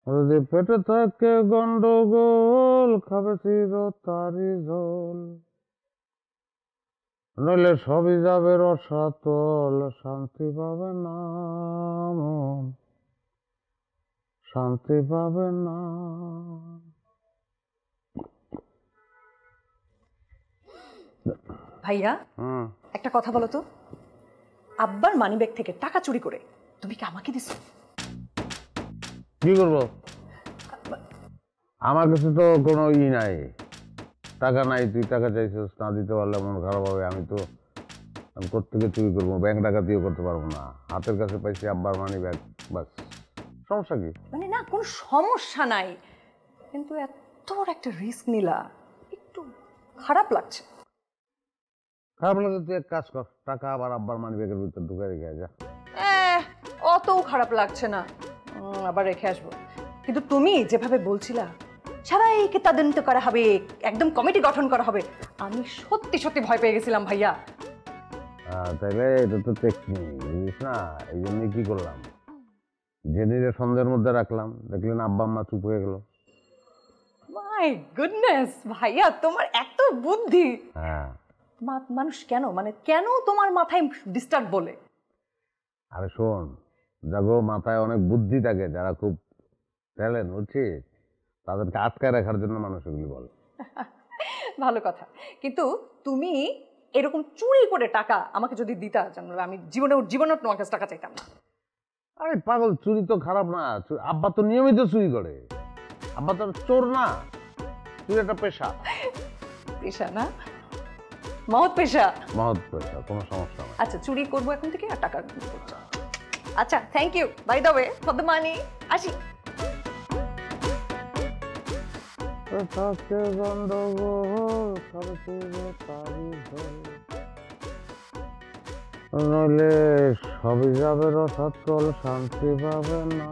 যদি পেটে থাকে গন্ডগোল খাবে চির তারি ঝোল, নইলে সবই যাবে রসাতল, শান্তি পাবে না মন, শান্তি পাবে না। ভাইয়া একটা কথা বলো তো, আব্বার মানিব্যাগ থেকে টাকা চুরি করে তুমি কি আমাকে দিছো? কি করবো, আমার কাছে তো কোনো নাই, টাকা নাই, তুই টাকা চাইছিস, না দিতে পারলে মন খারাপ হবে। আমি কোত্থেকে চুরি করবো, ব্যাংক ডাকাতিও করতে পারবো না। হাতের কাছে পাইছি আব্বার মানি ব্যাগ, বাস। সমস্যা কি? মানে না, কোনো সমস্যা নাই, কিন্তু এত বড় একটা রিস্ক নিলা, একটু খারাপ লাগছে। খারাপ লাগে, তুই এক কাজ কর, টাকা আবার আব্বার মানি ব্যাগের ভিতর ঢুকে রেখে যা। অতও খারাপ লাগছে না, আবার রেখে আসবো। কিন্তু তুমি যেভাবে বলছিলা সবাইকে তদন্ত করা হবে, একদম কমিটি গঠন করা হবে, আমি সত্যি সত্যি ভয় পেয়ে গেছিলাম ভাইয়া। তাইলে এটা তো টেকনিক, বুঝিস না? এই জন্যই কি করলাম, জেনিরে সন্ধ্যের মধ্যে রাখলাম, দেখলেন আব্বা আম্মা চুপ হয়ে গেল। মাই গুডনেস ভাইয়া, তোমার এত বুদ্ধি। হ্যাঁ, মানুষ কেন, মানে কেন তোমার মাথায় ডিস্টার্ব বলে? আরে শোন, যাগো মাথায় অনেক বুদ্ধি থাকে, যারা খুব ট্যালেন্ট, বুঝছিস, তাদেরকে আটকায় রাখার জন্য মানুষ এগুলি বলে। ভালো কথা, কিন্তু তুমি এরকম চুরি করে টাকা আমাকে যদি দিতা, জানলে আমি জীবনে তোমার কাছে টাকা চাইতাম না। আরে পাগল, চুরি তো খারাপ না, আব্বা তো নিয়মিত চুরি করে, আব্বা তো চোর না, চুরি একটা পেশা। পেশা না, মহৎ পেশা। মহৎ পেশা, কোনো সমস্যা না। আচ্ছা, চুরি করবো এখন থেকে, আর টাকা করছো। আচ্ছা, thank you by the way for the money. আসি। থাকে গন্ডগোল খাবে চির তারি ঝোল, নইলে সবই যাবে রসাতল, শান্তি পাবে না।